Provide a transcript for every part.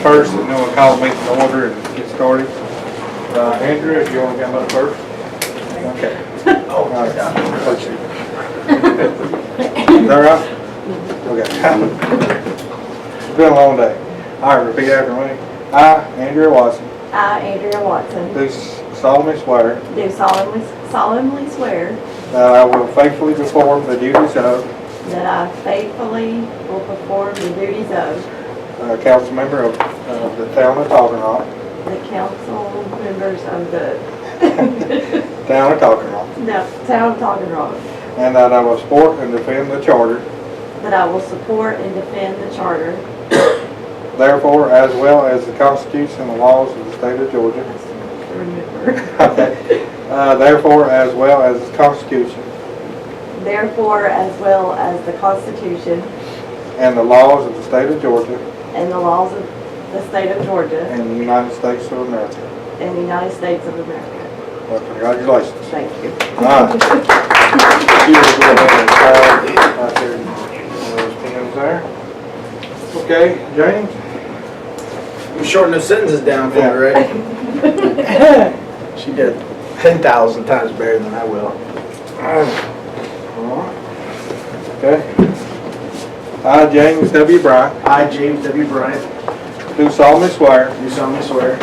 first, and then we'll call the meeting to order and get started. Andrew, if you want to come up first. Okay. All right. Let's see. Is that right? Okay. It's been a long day. All right, repeat after me. I, Andrea Watson, I, Andrea Watson, do solemnly swear do solemnly swear that I will faithfully perform the duties of that I faithfully will perform the duties of council member of the town of Talking Rock, the council members of the town of Talking Rock, town of Talking Rock, and that I will support and defend the charter, that I will support and defend the charter, therefore, as well as the Constitution and the laws of the state of Georgia. remember, Okay. Therefore, as well as the Constitution therefore as well as the Constitution and the laws of the state of Georgia and the laws of the state of Georgia and the United States of America. and the United States of America. Well, congratulations. Thank you. All right. You will go ahead and sign right there. Those pens there. Okay, James? You shorten those sentences down for me, right? She did 10,000 times better than I will. All right. Okay. I, James W. Bryant, I, James W. Bryant, do solemnly swear do solemnly swear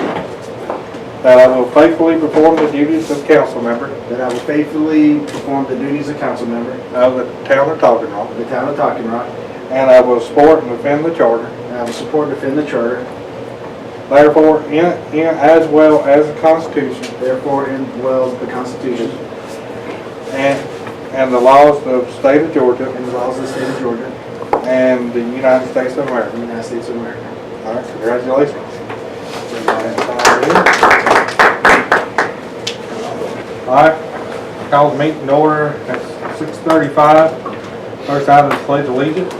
that I will faithfully perform the duties of council member that I will faithfully perform the duties of council member of the town of Talking Rock, of the town of Talking Rock, and I will support and defend the charter, and I will support and defend the charter, therefore, in as well as the Constitution therefore, and well the Constitution and the laws of the state of Georgia and the laws of the state of Georgia and the United States of America. and the United States of America. All right, congratulations. All right, call the meeting to order at 6:35. First item is pledge allegiance.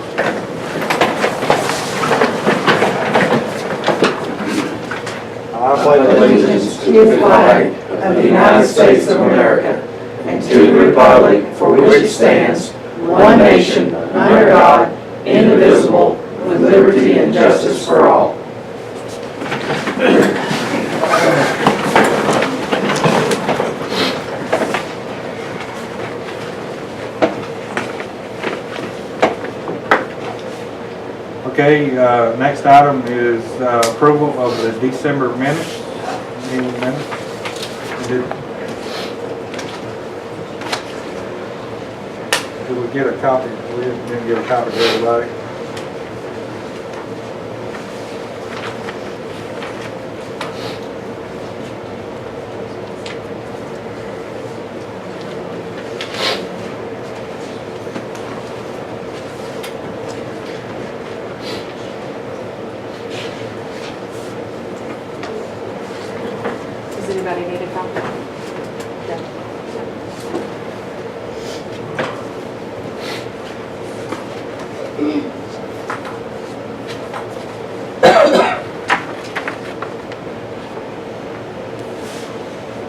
I pledge allegiance to the flag of the United States of America and to the republic for which it stands, one nation, under God, indivisible, with liberty and justice for all. Okay, next item is approval of the December minutes. Meeting minutes. Did we get a copy? We didn't get a copy to everybody. Does anybody need a copy? No.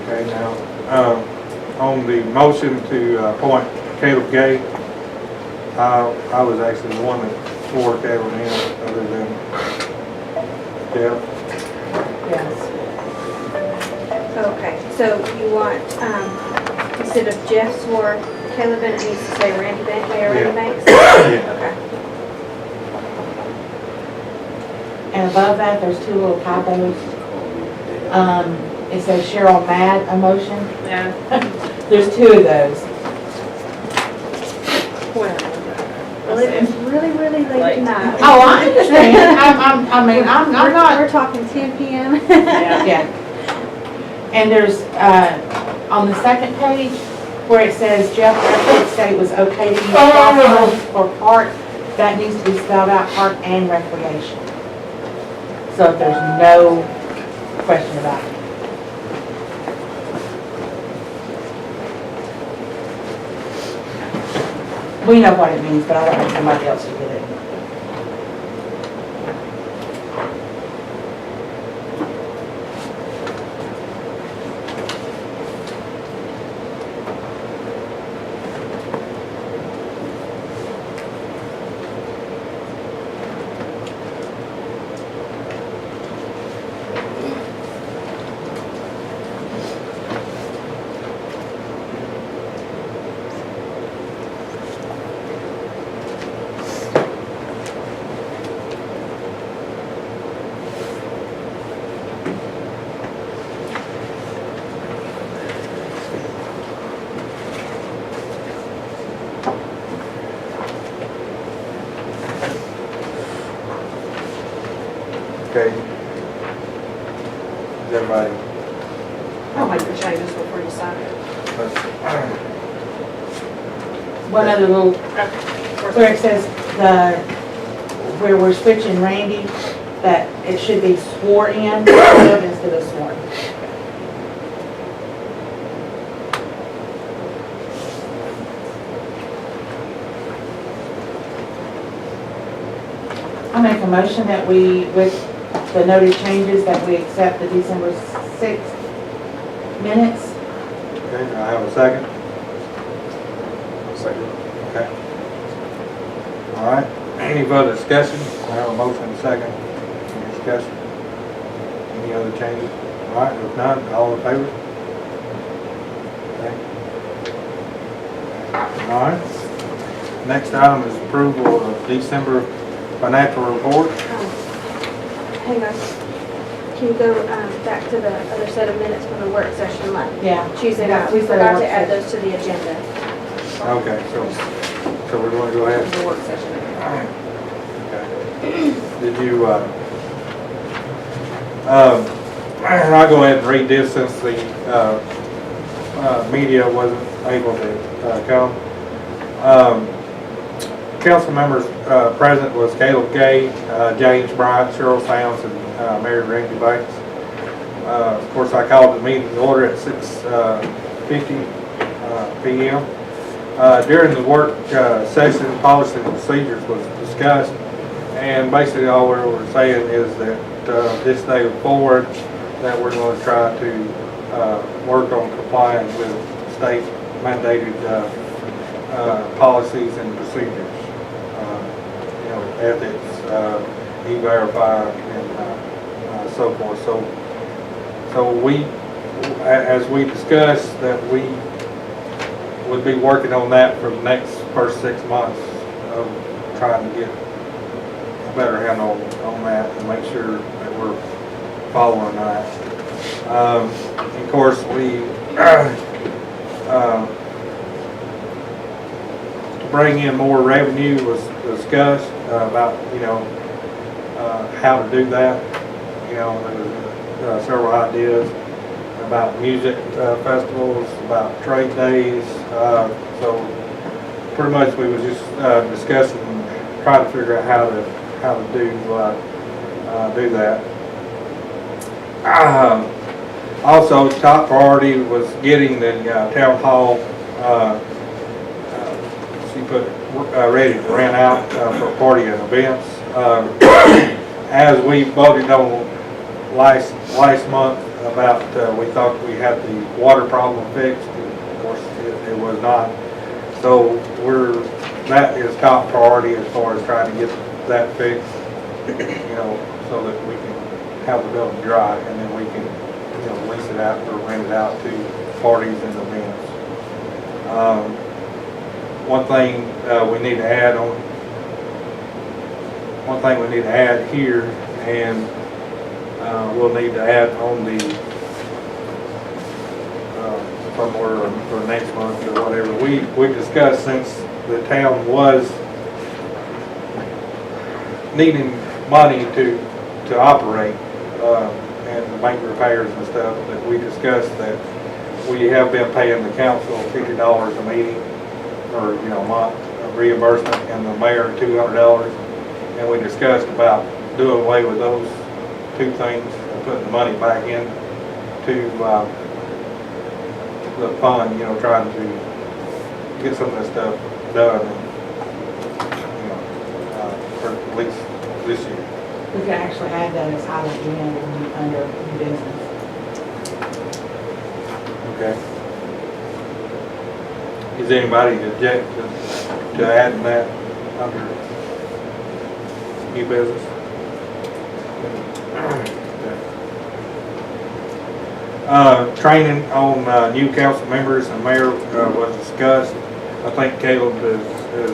Okay, now, on the motion to appoint Caleb Gay, I was actually the one that swore Caleb in, other than Jeff. Yes. Okay, so you want, instead of Jeff swore Caleb in, it needs to say Randy Banks, Mayor Randy Banks? Yeah. Okay. And above that, there's two little typos. It says Cheryl mad emotion. Yeah. There's two of those. Well, it's really, really late tonight. Oh, I understand. I'm not. We're talking 10 p.m. Yeah. And there's, on the second page, where it says Jeff Records said it was okay to use phosphorus for park, that needs to be spelled out, park and recreation. So there's no question about it. We know what it means, but I don't want somebody else to get it. Okay. Is everybody? I'll make the changes before you sign it. One other little, where it says where we're switching Randy, that it should be swore in instead of sworn. I make a motion that we, with the noted changes, that we accept the December 6th minutes. Okay, do I have a second? Second. Okay. All right, any further discussion? I have a motion and a second. Any discussion? Any other changes? All right, if none, all in favor? Okay. All right. Next item is approval of December financial report. Hang on. Can you go back to the other set of minutes from the work session Monday? Yeah. Tuesday Yeah, night. We Tuesday forgot work to add session. those to the agenda. Okay, so we're going to go ahead. The work session. Okay. Did you, I'll go ahead and read this since the media wasn't able to come. Council members present was Caleb Gay, James Bryant, Cheryl Sounds, and Mary Randy Banks. Of course, I called the meeting to order at 6:50 p.m. During the work session, policy and procedures was discussed, and basically all we were saying is that this day forward, that we're going to try to work on complying with state mandated policies and procedures. Ethics, e-verify, and so forth. So we, as we discussed, that we would be working on that for the next first 6 months of trying to get a better handle on that and make sure that we're following that. Of course, we to bring in more revenue was discussed about, how to do that. There was several ideas about music festivals, about trade days. So pretty much we was just discussing, trying to figure out how to do that. Also, top priority was getting the town hall. She put ready to rent out for party and events. As we voted on last month about, we thought we had the water problem fixed. Of course, it was not. So that is top priority as far as trying to get that fixed, so that we can have the building dry, and then we can, lease it out or rent it out to parties and events. One thing we need to add on. One thing we need to add here, and we'll need to add on the somewhere for next month or whatever. We discussed, since the town was needing money to operate and make repairs and stuff, that we discussed that we have been paying the council $50 a meeting or a month of reimbursement, and the mayor $200. And we discussed about doing away with those two things and putting the money back in to the fund, trying to get some of this stuff done, for at least this year. We could actually add that as highlight under new business. Okay. Is anybody object to adding that under new business? Training on new council members and mayor was discussed. I think Caleb is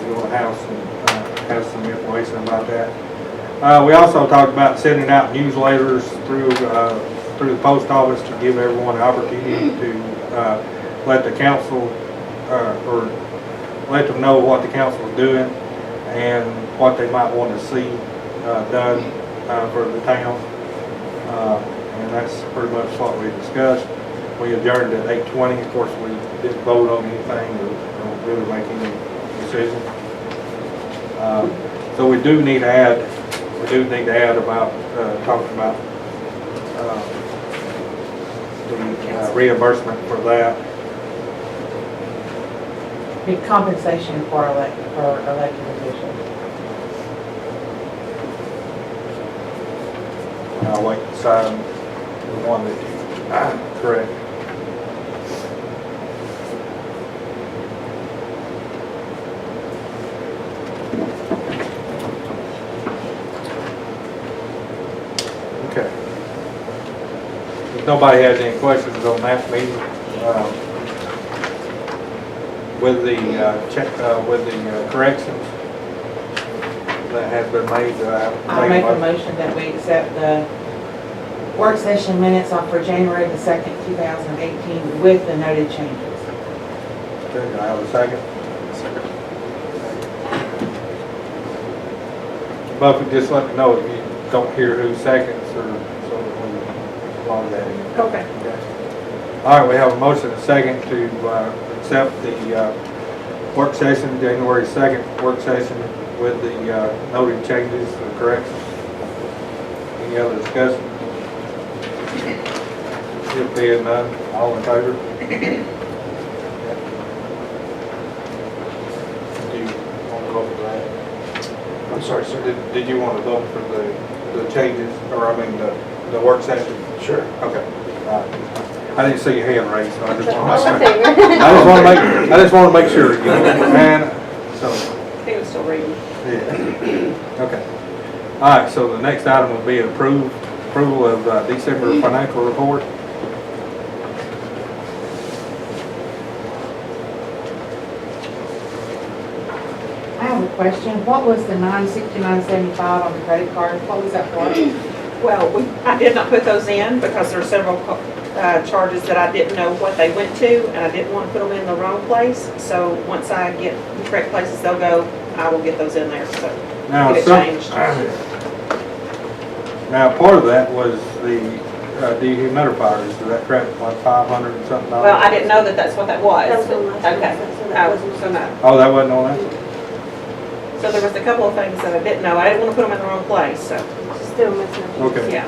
going to have some information about that. We also talked about sending out newsletters through the post office to give everyone an opportunity to let the council or let them know what the council is doing and what they might want to see done for the town. And that's pretty much what we discussed. We adjourned at 8:20. Of course, we didn't vote on anything or really make any decision. So we do need to add about, talking about the reimbursement for that. Be compensation for elected officials. I'll wait to sign the one that you, correct. Okay. If nobody has any questions on that meeting, with the corrections that have been made, I'll make a motion that we accept the work session minutes on for January the 2nd, 2018 with the noted changes. Okay, do I have a second? Buffett, just let me know if you don't hear who seconds or so that we log that in. Okay. Okay. All right, we have a motion and a second to accept the work session, January 2nd work session with the noted changes and corrections. Any other discussion? If being none, all in favor? Do you want to vote for that? I'm sorry, sir. Did you want to vote for the changes, or I mean the work session? Sure. Okay. All right. I didn't see your hand raised, so I just want All in to favor? I just want to make sure, you know, man, so, He was still reading. yeah. Okay. All right, so the next item will be approval of December financial report. I have a question. What was the $969.75 on the credit card? What was that for? Well, I did not put those in because there are several charges that I didn't know what they went to, and I didn't want to put them in the wrong place. So once I get the correct places they'll go, I will get those in there, so Now, get it some- changed. Now, part of that was the dehumidifiers, is that correct, like 500 and something dollars? Well, I didn't know that that's what that was. That was on last Okay. one, so that Oh, wasn't. so no. Oh, that wasn't on that? So there was a couple of things that I didn't know. I didn't want to put them in the wrong place, so, Still missing a few. Okay. yeah.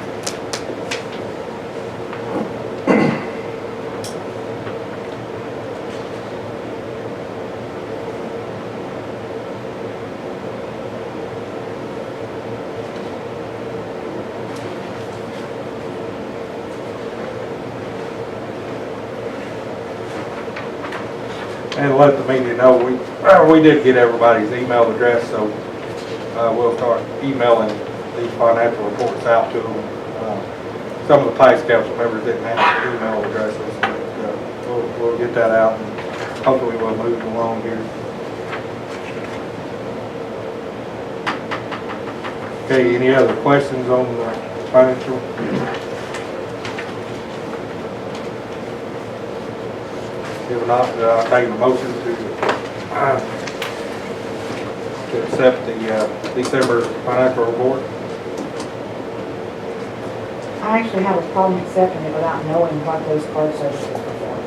And let the media know, we did get everybody's email address, so we'll start emailing these financial reports out to them. Some of the past council members didn't have email addresses, but we'll get that out and hopefully we'll move along here. Okay, any other questions on the financial? If not, I'll take a motion to accept the December financial report. I actually have a problem accepting it without knowing what those card services were for.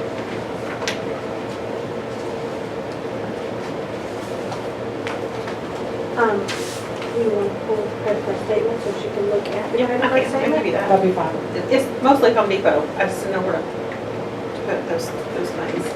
You want to pull the credit card statement so she can look at the Yeah, credit I card can statement? give you that. That'll be fine. It's mostly Home Depot. I just didn't know where to put those things.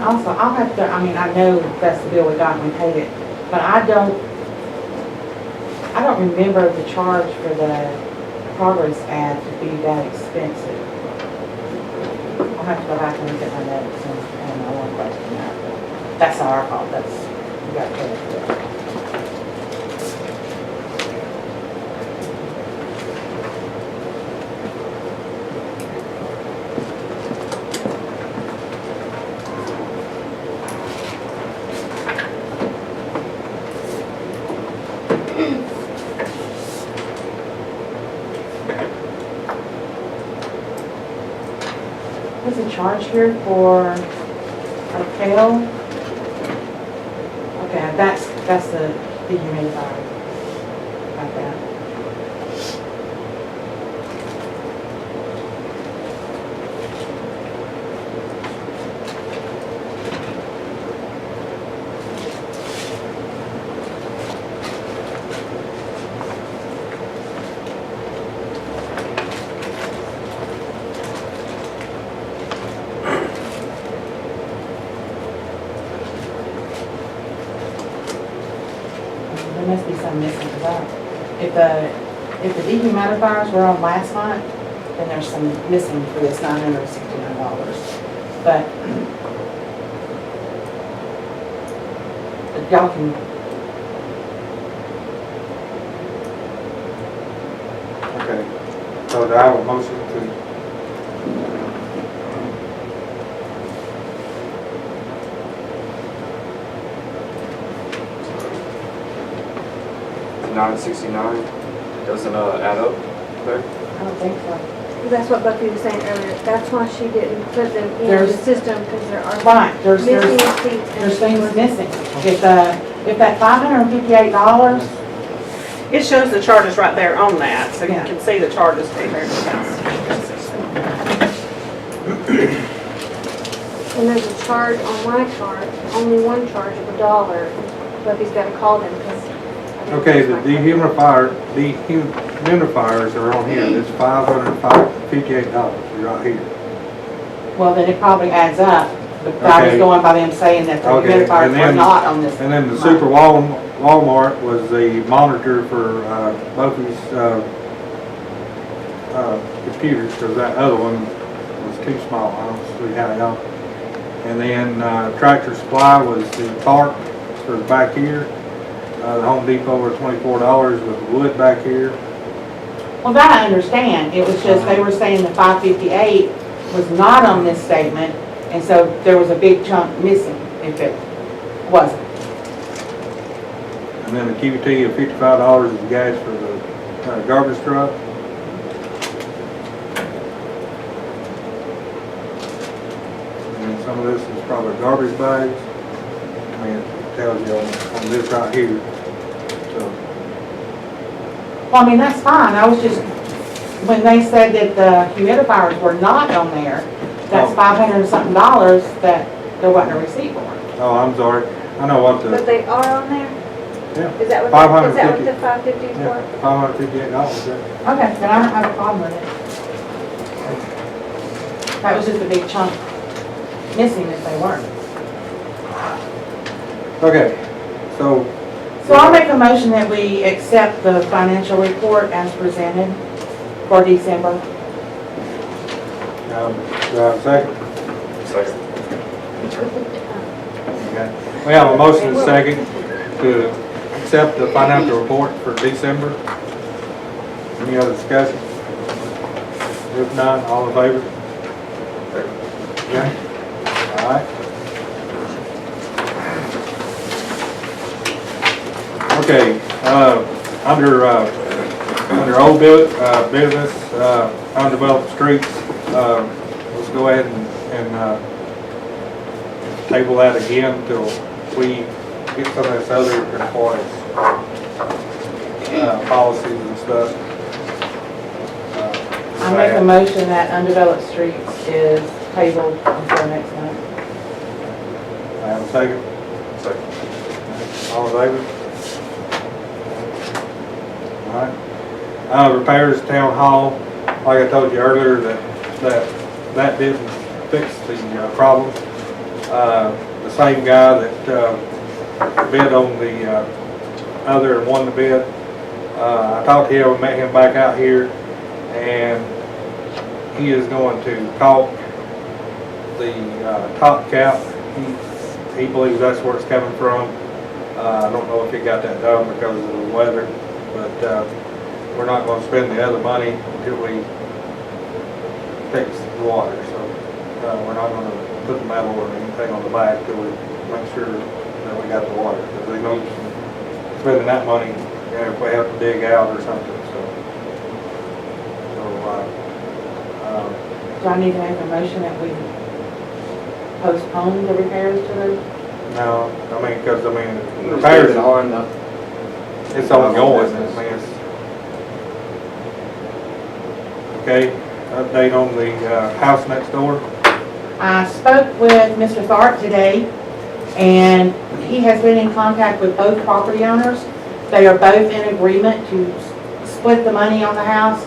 also, I'll have to, I mean, I know that's the bill we got and we paid it, but I don't remember the charge for the progress ad to be that expensive. I'll have to go back and look at my notes and I won't question that. But that's not our fault, that's, we got paid for it. There's a charge here for a pail. Okay, that's the dehumidifier. Like that. There must be some missing to that. If the dehumidifiers were on last month, then there's some missing for this $969. But y'all can, Okay, so do I have a motion to, $969 doesn't add up there? I don't think so. That's what Bucky was saying earlier. That's why she didn't put them in the There's- system, because there are Right, there's missing receipts. there's things missing. If that $558, It shows the charges right there on that, so you Yeah. can see the charges there. And there's a charge on my card, only one charge of $1. Bucky's gotta call them, because. okay, the dehumidifiers are on here, it's $558, right here. well, then it probably adds up. But I was Okay. going by them saying that the Okay, humidifiers and were then- not on this. And then the month. Super Walmart was the monitor for both these computers, because that other one was too small, I don't see how y'all. And then Tractor Supply was the tarp for the back here. The Home Depot were $24 with wood back here. Well, that I understand. It was just, they were saying the 558 was not on this statement, and so there was a big chunk missing if it wasn't. And then the QT of $55 is the gas for the garbage truck. And some of this is probably garbage bags. I mean, it tells you on this right here. So, Well, I mean, that's fine. I was just, when they said that the humidifiers were not on there, that's Oh. $500 and something that there wasn't a receipt for. oh, I'm sorry. I know what But the, they are on there? yeah, Is that what, is that what the 550 is yeah, for? $558 there. Okay, then I don't have a problem with it. That was just a big chunk missing if they weren't. Okay, so, So I'll make a motion that we accept the financial report as presented for December. do I have a second? Second. Okay. We have a motion and a second to accept the financial report for December. Any other discussion? If none, all in favor? Okay. All right. Okay, under old business, undeveloped streets, let's go ahead and table that again until we get some of this other employees, policies and stuff. I make a motion that undeveloped streets is tabled until next month. I have a second. Second. All in favor? All right. Repairs town hall, like I told you earlier, that didn't fix the problem. The same guy that bid on the other and won the bid. I talked to him, we met him back out here, and he is going to caulk the top cap. He believes that's where it's coming from. I don't know if he got that done because of the weather, but we're not going to spend the other money until we fix the water. So we're not going to put the metal or anything on the back till we make sure that we got the water. Because they know spending that money, if we have to dig out or something. Do I need to make a motion that we postpone the repairs to the? No, I mean, because repairs on the. it's ongoing. I mean, it's okay. Update on the house next door. I spoke with Mr. Tharp today, and he has been in contact with both property owners. They are both in agreement to split the money on the house.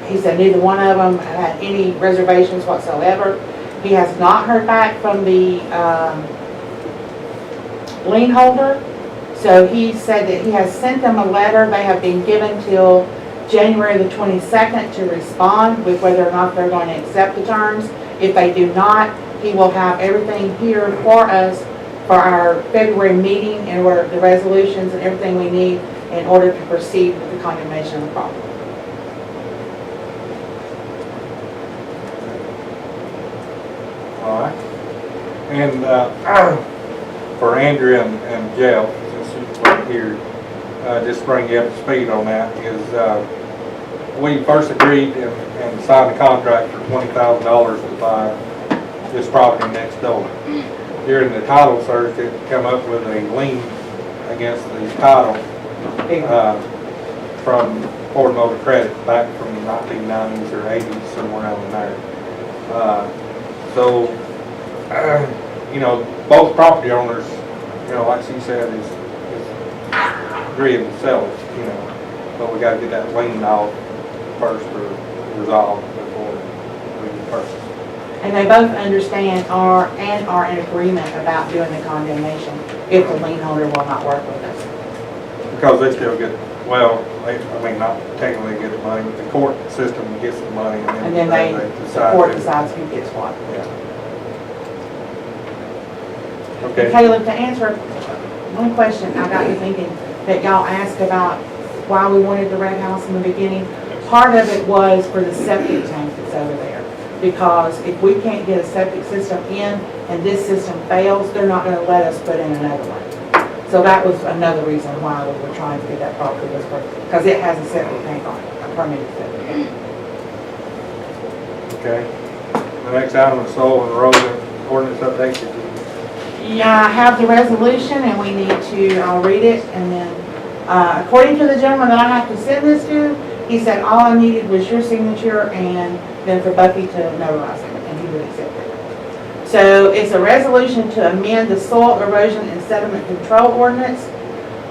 He said neither one of them had any reservations whatsoever. He has not heard back from the lien holder. So he said that he has sent them a letter. They have been given till January the 22nd to respond with whether or not they're going to accept the terms. If they do not, he will have everything here for us for our February meeting and where the resolutions and everything we need in order to proceed with the condemnation of the property. All right. And for Andrea and Jeff, since you're right here, just to bring you up to speed on that, is we first agreed and signed a contract for $20,000 to buy this property next door. During the title search, it come up with a lien against the title from Ford Motor Credit back from the 1990s or 80s, somewhere around there. So, both property owners, like she said, is agreeing to sell it, but we gotta get that lien off first or resolved before we purchase. And they both understand are in agreement about doing the condemnation if the lien holder will not work with us. Because they still get, not technically get the money, but the court system gets the money And then the court decides who gets what. Yeah. And Okay. Caleb, to answer one question, I got you thinking that y'all asked about why we wanted the red house in the beginning. Part of it was for the septic tank that's over there. Because if we can't get a septic system in and this system fails, they're not going to let us put in another one. So that was another reason why we were trying to get that property this way, because it has a septic tank on it, a permitted septic tank. Okay. The next item is soil and erosion ordinance update. Yeah, I have the resolution and we need to, I'll read it and then, according to the gentleman that I have to send this to, he said all I needed was your signature and then for Bucky to notarize it and he would accept it. So it's a resolution to amend the soil erosion and sediment control ordinance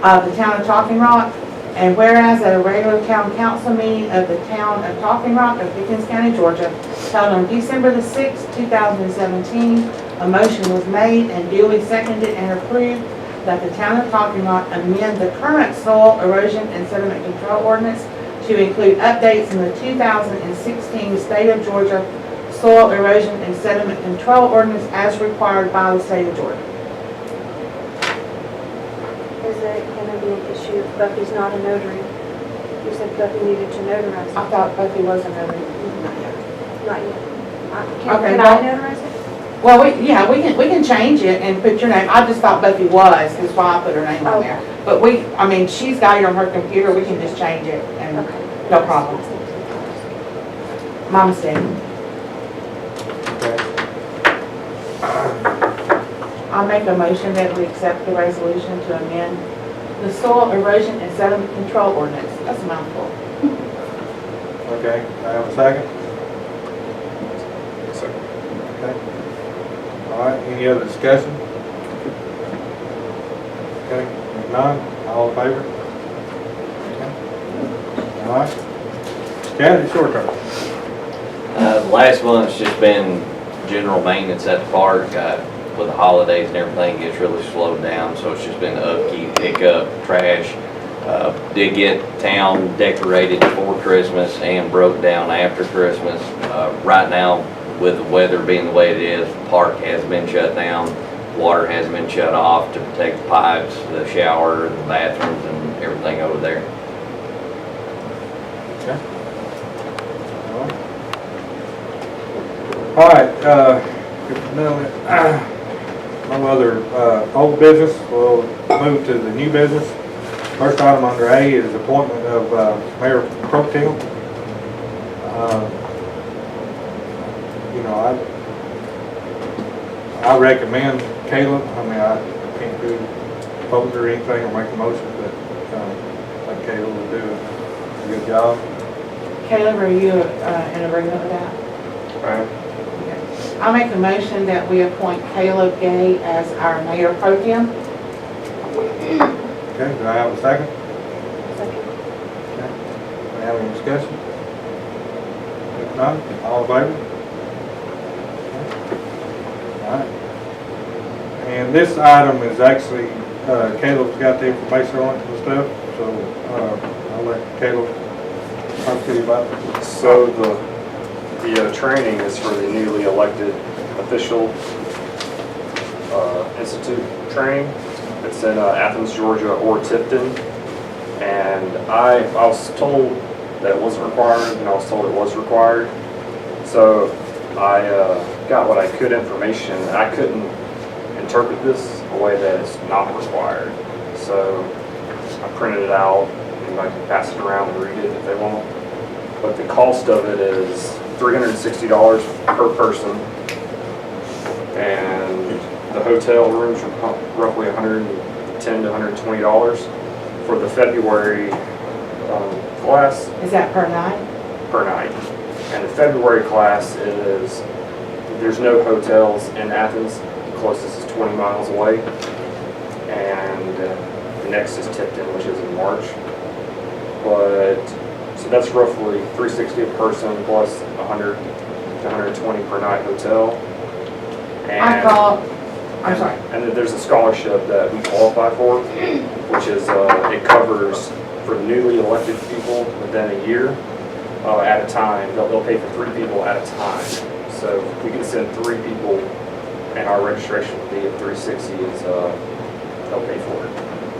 of the town of Talking Rock. And whereas at a regular town council meeting of the town of Talking Rock of Pickens County, Georgia, held on December the 6th, 2017, a motion was made and duly seconded and approved that the town of Talking Rock amend the current soil erosion and sediment control ordinance to include updates in the 2016 State of Georgia Soil Erosion and Sediment Control Ordinance as required by the State of Georgia. Is it gonna be an issue if Bucky's not a notary? You said Bucky needed to notarize it. I thought Bucky was a notary. Not yet. Okay, Can I well- notarize it? Well, we can change it and put your name. I just thought Bucky was, is why I put her name on there. But she's got it on her computer. We can just change it and Okay. no problem. My mistake. Okay. I'll make a motion that we accept the resolution to amend the soil erosion and sediment control ordinance. That's a mouthful. Okay. I have a second. Second. Okay. All right. Any other discussion? Okay. If none, all in favor? Okay. All right. Chad, it's your turn. The last month's just been general maintenance at the park. With the holidays and everything, gets really slowed down, so it's just been upkeep, pickup, trash. Did get town decorated before Christmas and broke down after Christmas. Right now, with the weather being the way it is, the park has been shut down. Water has been shut off to protect the pipes, the shower, the bathrooms, and everything over there. All right, no other old business, we'll move to the new business. First item under A is appointment of Mayor Pro-temp. You know, I recommend Caleb. I mean, I can't do vote or anything or make a motion, but I think Caleb will do a good job. Caleb, are you in agreement with that? Right. I'll make a motion that we appoint Caleb Gay as our mayor pro tem. Okay, do I have a second? Second. Okay. Do we have any discussion? If not, all in favor? Okay. All right. And this item is actually, Caleb's got the information on it and stuff, so I'll let Caleb talk to you about it. So the training is for the newly elected official institute training. It's in Athens, Georgia, or Tipton. And I was told that it wasn't required, and I was told it was required. So I got what I could information, and I couldn't interpret this a way that it's not required. So I printed it out, and I can pass it around and read it if they want. But the cost of it is $360 per person, and the hotel rooms are roughly $110 to $120 for the February class. Is that per night? Per night. And the February class is, there's no hotels in Athens. The closest is 20 miles away. And the next is Tipton, which is in March. So that's roughly $360 a person plus 100 to 120 per night hotel. I'm sorry. And then there's a scholarship that we qualify for, which is, it covers for newly elected people within a year at a time. They'll pay for 3 people at a time. So we can send 3 people, and our registration fee of $360 is, they'll pay for it.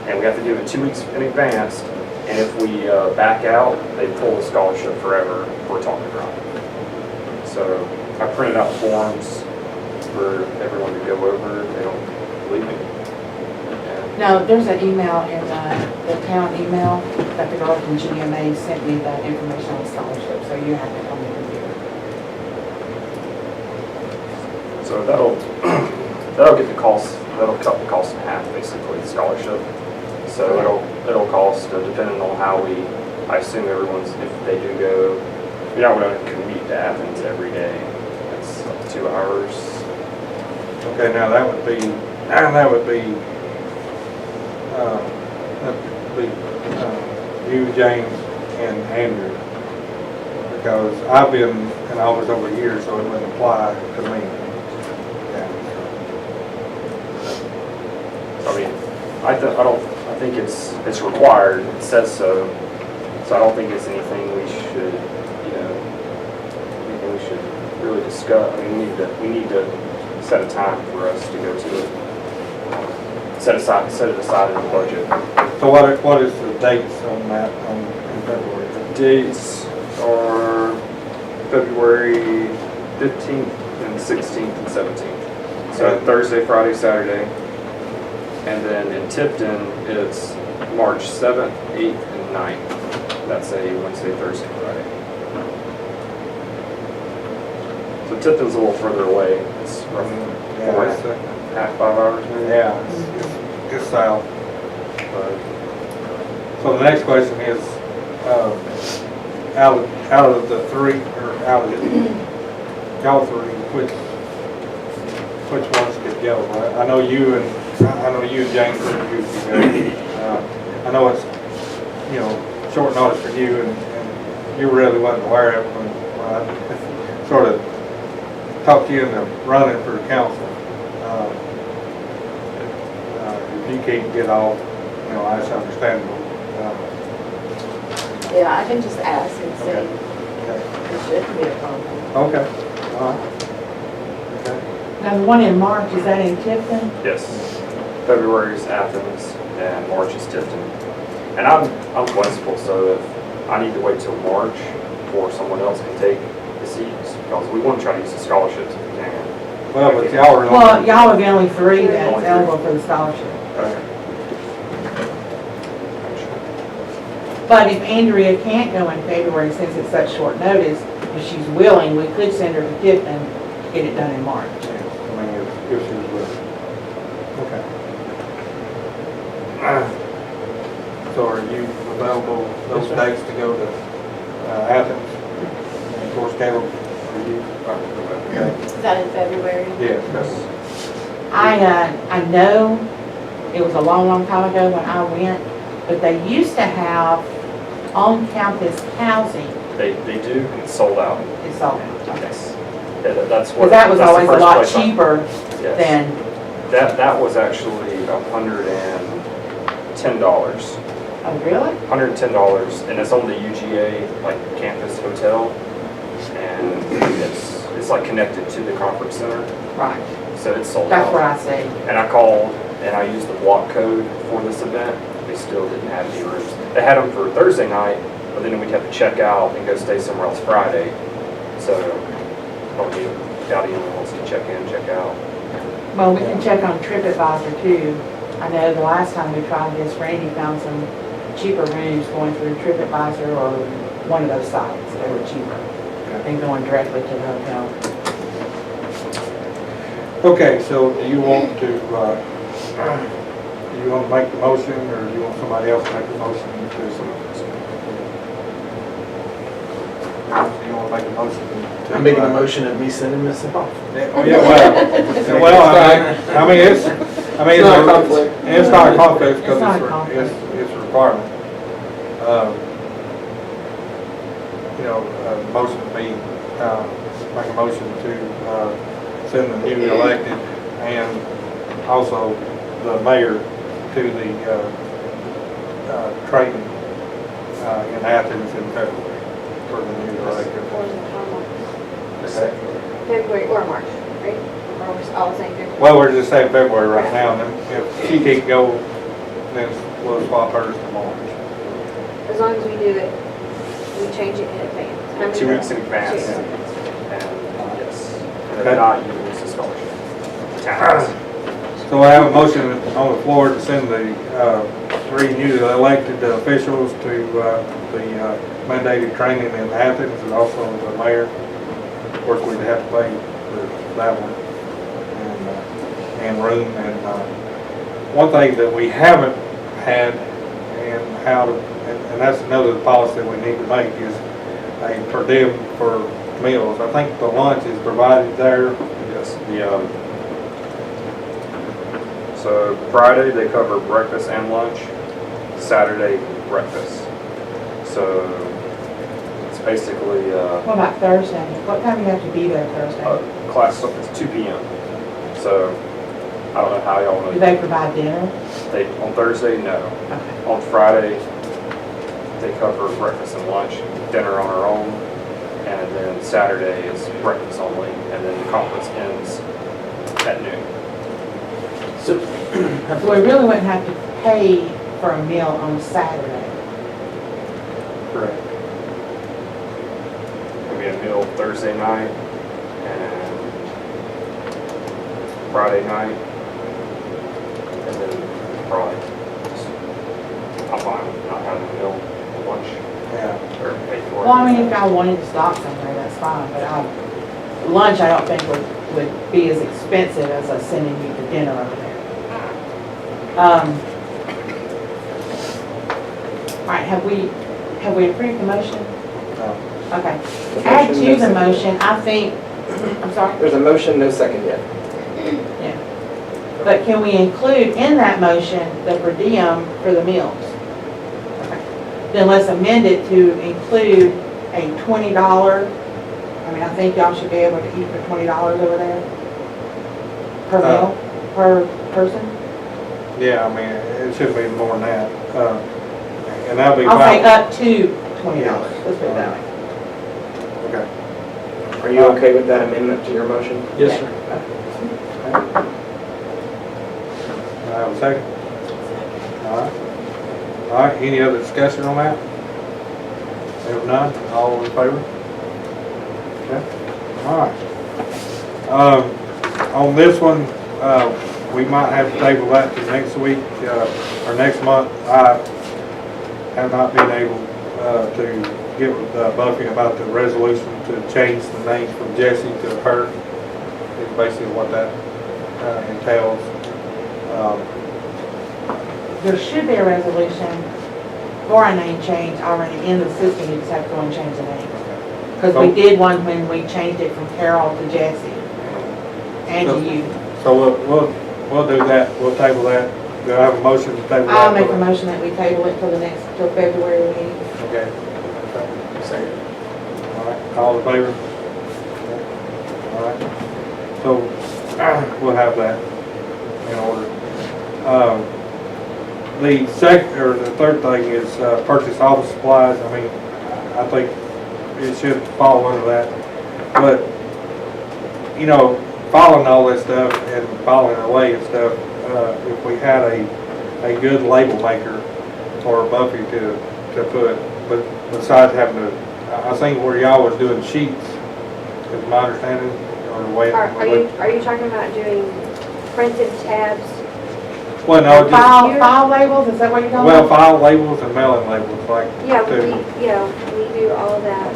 And we have to do it 2 weeks in advance. And if we back out, they pull the scholarship forever if we're talking about it. So I printed out forms for everyone to go over. They don't believe me. And No, there's an email in the town email that the girl from GMA sent me the information on the scholarship, so you have it on the computer. so that'll get the cost, that'll cut the cost in half, basically, the scholarship. So it'll cost, depending on how I assume everyone's, if they do go, you're not going to commute to Athens every day. It's up to 2 hours. Okay, now that would be you, James, and Andrew. Because I've been in office over years, so it wouldn't apply to me. I mean, I think it's required. It says so. So I don't think it's anything we should, anything we should really discuss. I mean, we need to set a time for us to go to it. Set it aside in the budget. So what is the dates on that in February? The dates are February 15th and 16th and 17th. So Thursday, Friday, Saturday. And then in Tipton, it's March 7th, 8th, and 9th. That's a Wednesday, Thursday, Friday. So Tipton's a little further away. It's roughly 4.5, 5 hours maybe. Yeah, it's just south. So the next question is, out of the 3, or out of y'all 3, which ones could go? I know you and James could go. I know it's short notice for you, and you really wasn't aware of it when I sort of talk you into running for council. If you can't get off, you know, that's understandable. Yeah, I can just ask and see. Okay. It shouldn't be a problem. Okay, all right. Okay. Now, the one in March, is that in Tifton? Yes. February is Athens and March is Tifton. And I'm flexible, so if I need to wait till March before someone else can take the seats, because we want to try to use the scholarships if we can. Well, but y'all are. Well, y'all are the only three that's Only three. eligible for the scholarship. Okay. But if Andrea can't go in February, since it's such short notice, if she's willing, we could send her to Tifton to get it done in March. I mean, if she was with. Okay. So are you available those dates to go to Athens? And of course, Caleb, are you? Okay. Is that in February? Yes. I know it was a long, long time ago when I went, but they used to have on-campus housing. They do, and it's sold out. It's all, Yes. Yeah, that's what. because that was that's the always a first lot place I- cheaper Yes. than, That was actually $110. oh, really? $110, and it's on the UGA, like, campus hotel. And it's like connected to the conference center, Right, so it's sold that's out. where I stayed. And I called and I used the block code for this event. They still didn't have any rooms. They had them for Thursday night, but then we'd have to check out and go stay somewhere else Friday. So, probably doubt anyone wants to check in, check out. Well, we can check on TripAdvisor too. I know the last time we tried this, Randy found some cheaper rooms going through TripAdvisor or one of those sites. They were cheaper than going directly to the hotel. Okay, so do you want to, make the motion, or do you want somebody else to make the motion to some? Do you want to make a motion to? I'm making a motion of me sending this off. Oh, yeah, well, it's not a conflict. It's not a conflict because It's not a conflict. it's a requirement. Motion to be, make a motion to, send the newly elected and also the mayor to the, training, in Athens in February for the newly elected. February or March, right? Or we're all saying February? Well, we're just saying February right now, and if she can't go, then we'll swap hers to March. As long as we do it, we change it in advance. How many 2 weeks in advance. 2 weeks in advance. And yes, and Okay. if not, you lose the scholarship. Towns. So I have a motion on the floor to send the, 3 newly elected officials to, the mandated training in Athens, and also the mayor. Of course, we'd have to pay for that one, and room, and, one thing that we haven't had, and how to, and that's another policy we need to make, is a per diem for meals. I think the lunch is provided there. Yes, so Friday, they cover breakfast and lunch, Saturday, breakfast. So it's basically, What about Thursday? What time do you have to be there Thursday? class, it's 2 p.m. So I don't know how y'all Do want they provide dinner? on Thursday, no. Okay. On Friday, they cover breakfast and lunch, dinner on our own. And then Saturday is breakfast only, and then the conference ends at noon. So, So we really wouldn't have to pay for a meal on Saturday. Correct. There'll be a meal Thursday night and Friday night. And then probably just, I'm fine with not having a meal for lunch Yeah. or pay for it. Well, I mean, if I wanted to stop somewhere, that's fine, but lunch I don't think would be as expensive as us sending you to dinner over there. All right, have we approved the motion? No. Okay. Add to the motion, I think, I'm sorry? There's a motion, no second yet. Yeah. But can we include in that motion the per diem for the meals? Okay. Then let's amend it to include a $20, I mean, I think y'all should be able to eat for $20 over there. Per meal, per person. Yeah, I mean, it should be more than that. And that'll be I'll say fine. up to $20, let's put it that way. Okay. Are you okay with that amendment to your motion? Yes, sir. I have a second. All right. All right, any other discussion on that? If none, all in favor? Okay. All right. On this one, we might have to table that to next week, or next month. I have not been able to get with Buffy about the resolution to change the name from Jesse to her. Is basically what that entails. There should be a resolution for a name change already in the system, you just have to go and change the name. Because we did one when we changed it from Carol to Jesse, and to you. So we'll do that, we'll table that. Do I have a motion to table that? I'll make a motion that we table it till till February meeting. Okay. Second. All right, all in favor? All right. So, we'll have that in order. The third thing is purchase office supplies. I mean, I think it should fall under that. But, you know, following all this stuff and following away and stuff, if we had a good label maker for Buffy to put, but besides having to, I think where y'all was doing sheets, is my understanding, or the way. Are you talking about doing printed tabs? Well, no, just, File labels, is that what you're talking well, about? file labels and mailing labels, like. Yeah, to- we do all of that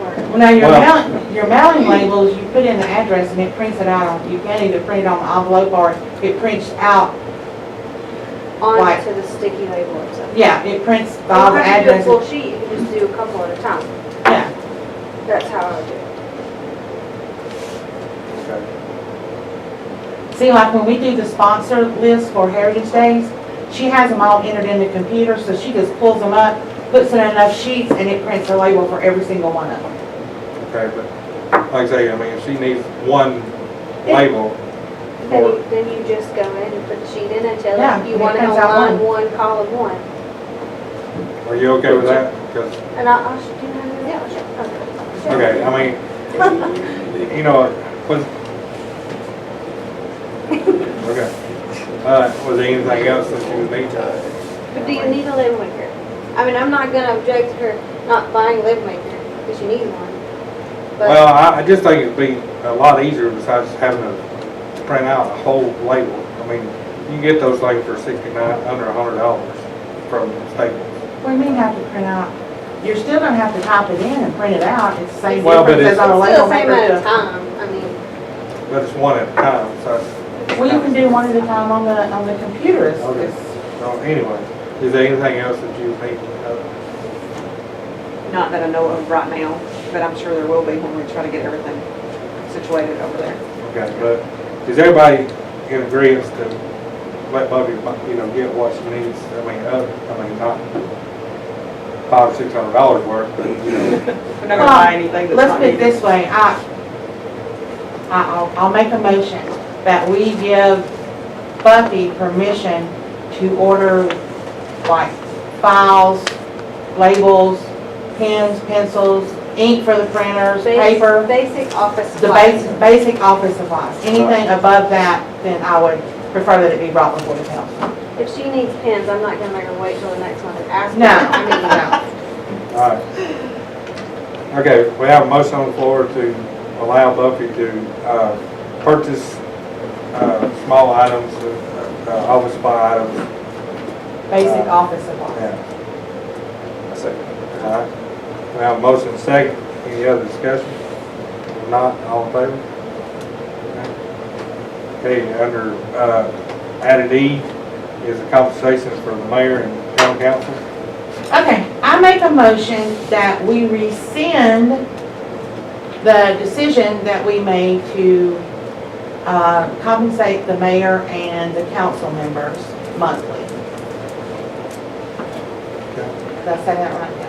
work. Well, now, Well- your mailing labels, you put in the address and it prints it out. You can either print it on the envelope or it prints out. Right. Onto the sticky label or something. Yeah, it prints You all don't the have to do a addresses. full sheet, you can just do a couple at a time. Yeah. That's how I do it. Okay. See, like when we do the sponsor list for Heritage Days, she has them all entered in the computer, so she just pulls them up, puts it in enough sheets, and it prints a label for every single one of them. Okay, but like I say, I mean, if she needs one label, Then you just go in and put the sheet in and tell Yeah, her you and it want it on prints out line one, column one. are you okay with that? 'Cause And I'll show you how to do that. okay, I mean, you know, okay. Was there anything else that you would need to? But do you need a label maker? I mean, I'm not gonna object to her not buying a label maker, because you need one. Well, I just think it'd be a lot easier besides having to print out a whole label. I mean, you can get those like for under $100 from Staples. What do you mean have to print out? You're still gonna have to type it in and print it out. It's the same Well, but difference as it's- on a It's label still the same maker. amount of time, I mean, But it's one at a time, so. Well, you can do one at a time on the computer. Okay. So anyway, is there anything else that you need to know? Not that I know of right now, but I'm sure there will be when we try to get everything situated over there. Okay, but is everybody in agreement to let Bubby, get what she needs? I mean, not $500 or $600 worth, but, We're not gonna buy anything that's Let's not put it needed. this way, I'll make a motion that we give Buffy permission to order like files, labels, pens, pencils, ink for the printers, paper, basic office the supplies. basic office supplies. Anything above that, then I would prefer that it be brought before the council. If she needs pens, I'm not gonna make her wait till the next month and ask her. No, I mean, no. all right. Okay, we have a motion on the floor to allow Buffy to purchase small items, office supply items. Basic office supplies. Yeah. All right. We have a motion second. Any other discussion? If not, all in favor? Okay, under added E is the compensations for the mayor and town council. Okay, I make a motion that we rescind the decision that we made to compensate the mayor and the council members monthly. Did I say that right? Yeah.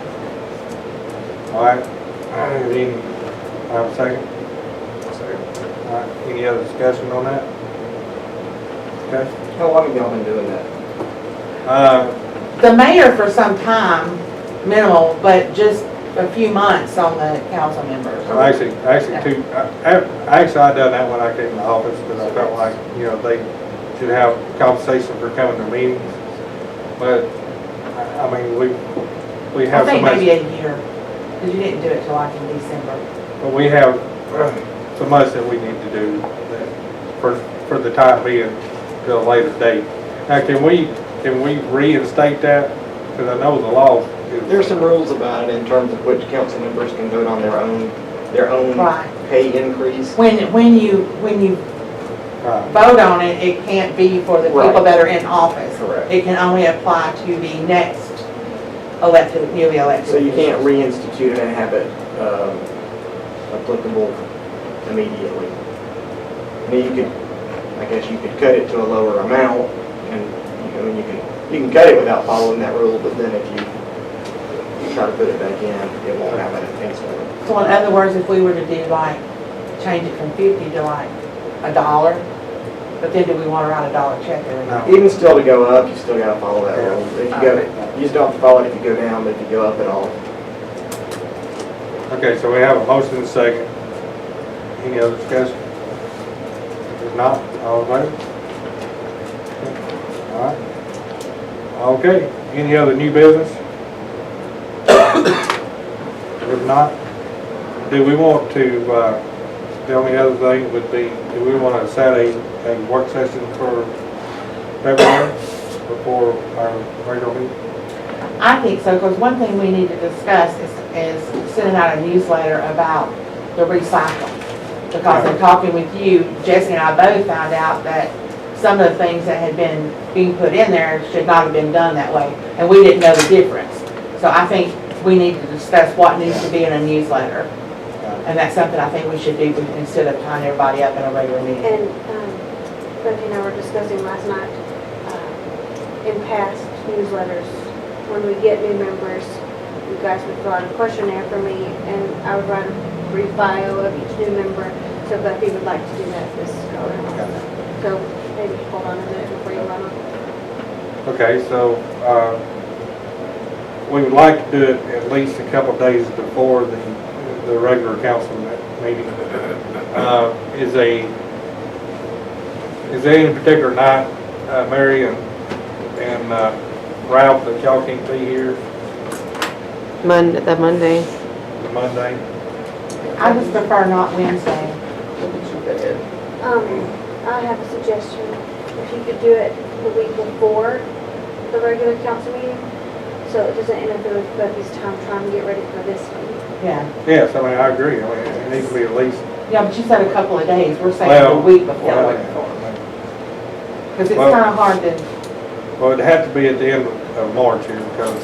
All right. Then Have a second? All right, any other discussion on that? Okay. How long have y'all been doing that? The mayor for some time, minimal, but just a few months on the council members. Actually, I done that when I came in the office, because I felt like, you know, they should have compensation for coming to meetings. But, I mean, we I have so think much, maybe a year, because you didn't do it till like in December. but we have so much that we need to do that for the time being, till a later date. Now, can we reinstate that? Because I know the law is. There's some rules about it in terms of which council members can vote on their own Right. pay increase. When you vote on it, it can't be for the people Right. that are in office. Correct. It can only apply to the next newly elected. So you can't reinstitute it and have it applicable immediately. I mean, I guess you could cut it to a lower amount, and you can cut it without following that rule, but then if you try to put it back in, it won't have an enhancement. So in other words, if we were to do like, change it from 50 to like $1, but then do we want to write $1 check every No. month? Even still to go up, you still gotta follow that rule. If you just don't have to follow it if you go down, but if you go up at all. Okay, so we have a motion and a second. Any other discussion? If not, all in favor? All right. Okay, any other new business? If not, do we want to, the only other thing would be, do we want to set a work session for February before our regular meeting? I think so, because one thing we need to discuss is sending out a newsletter about the recycle. Because in talking with you, Jesse and I both found out that some of the things that had been being put in there should not have been done that way, and we didn't know the difference. So I think we need to discuss what needs to be in a newsletter, and that's something I think we should do instead of tying everybody up in a regular meeting. And Becky and I were discussing last night, in past newsletters, when we get new members, you guys would fill out a questionnaire for me, and I would write a brief bio of each new member, so Becky would like to do that this go around. So maybe hold on a minute before you run them. Okay, so, we would like to do it at least a couple of days before the regular council meeting. Is there any particular night, Mary and Ralph, that y'all can't be here, The Monday. the Monday? I just prefer not Wednesday. I have a suggestion. If you could do it the week before the regular council meeting, so it doesn't interfere with Becky's time trying to get ready for this meeting. Yeah. Yes, I mean, I agree. I mean, it needs to be at least. Yeah, but you said a couple of days. We're saying Well, the week before. yeah, Because it's well- kind of hard to, Well, it'd have to be at the end of March here, because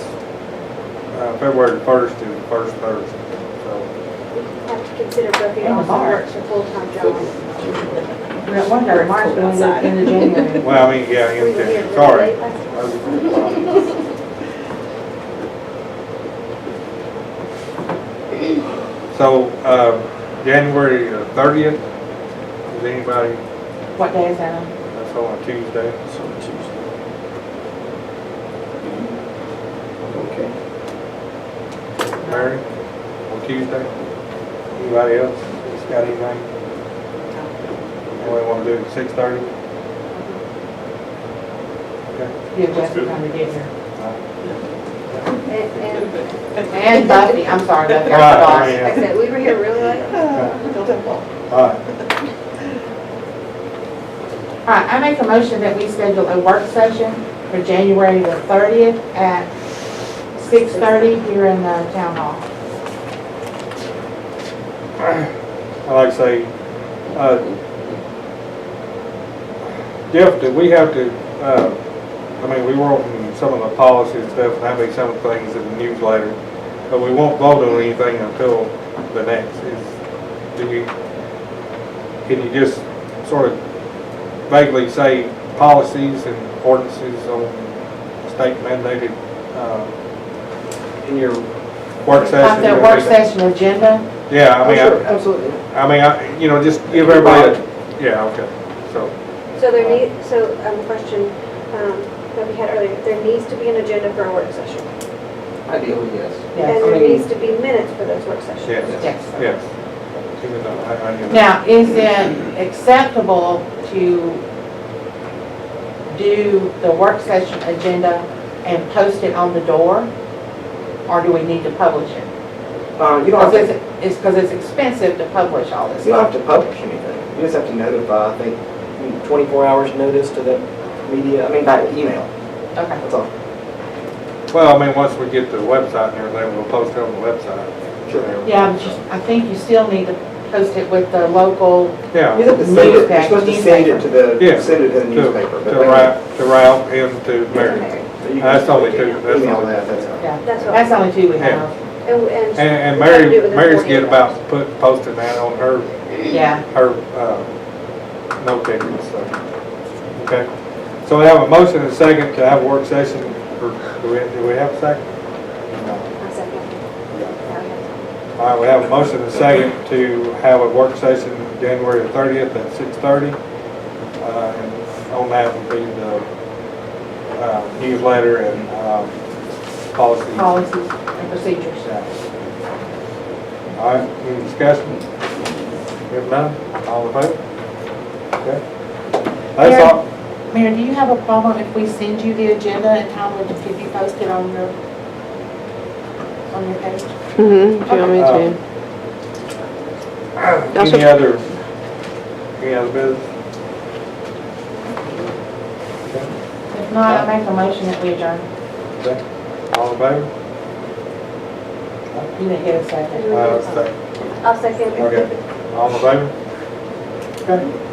February 1st is the first Thursday, so. You have to consider Becky In also March. works a full-time job. we wonder, March, we only look into January. Well, I mean, yeah, We were here yeah, really sorry. late last night. So, January 30th, is anybody, What day is that on? that's on a Tuesday. Okay. Mary, on Tuesday? Anybody else that's got anything? Anybody want to do it at 6:30? Okay. Give Jessica time to get here. And And Buffy, I'm sorry, Buffy, Right, I I forgot. mean, like I said, we were here really late. All right. All right, I make a motion that we schedule a work session for January the 30th at 6:30 here in the town hall. I like to say, Jeff, do we have to, I mean, we wrote in some of the policies and stuff, and that makes some things in the newsletter, but we won't vote on anything until the next. Can you just sort of vaguely say policies and ordinances on state mandated, In your work session? Like the work session agenda, Yeah, Oh, sure, absolutely. you know, just give everybody, yeah, okay, so, So question, that we had earlier, there needs to be an agenda for a work session. Ideally, yes. And Yes, there needs to be minutes for those work sessions. yes, yes. yes. Even though I knew that. Now, is it acceptable to do the work session agenda and post it on the door? Or do we need to publish it? You don't have Because it's expensive to publish all this You don't have stuff. to publish anything. You just have to notify, I think, 24 hours notice to the media, by email, Okay. that's all. Well, once we get the website and everything, we'll post it on the website. Sure. Yeah, but I think you still need to post it with the local, Yeah. You have to send it, you're Newspaper. supposed to send it to the, Yeah. send it to the newspaper. but To they- Ralph and to Mary. so you can That's just only two, that's Email only that, that's all. yeah, That's what. that's only two we have. And And we have to do it within Mary's 48 get about hours. posting that on her Yeah, KnowPickens, so, okay. So we have a motion and a second to have a work session, or do we have a second? No. I second. All right, we have a motion and a second to have a work session January the 30th at 6:30. And on that will be the newsletter and policy. policies and procedures. All right, any discussion? If none, all in favor? Okay. That's all. Mayor, do you have a problem if we send you the agenda and how it could be posted on your page? Mm-hmm, do you want me to? Any other business? Okay. If not, I make a motion that we adjourn. Okay. All in favor? You didn't get a second. Second. I'll second. Okay. All in favor? Okay.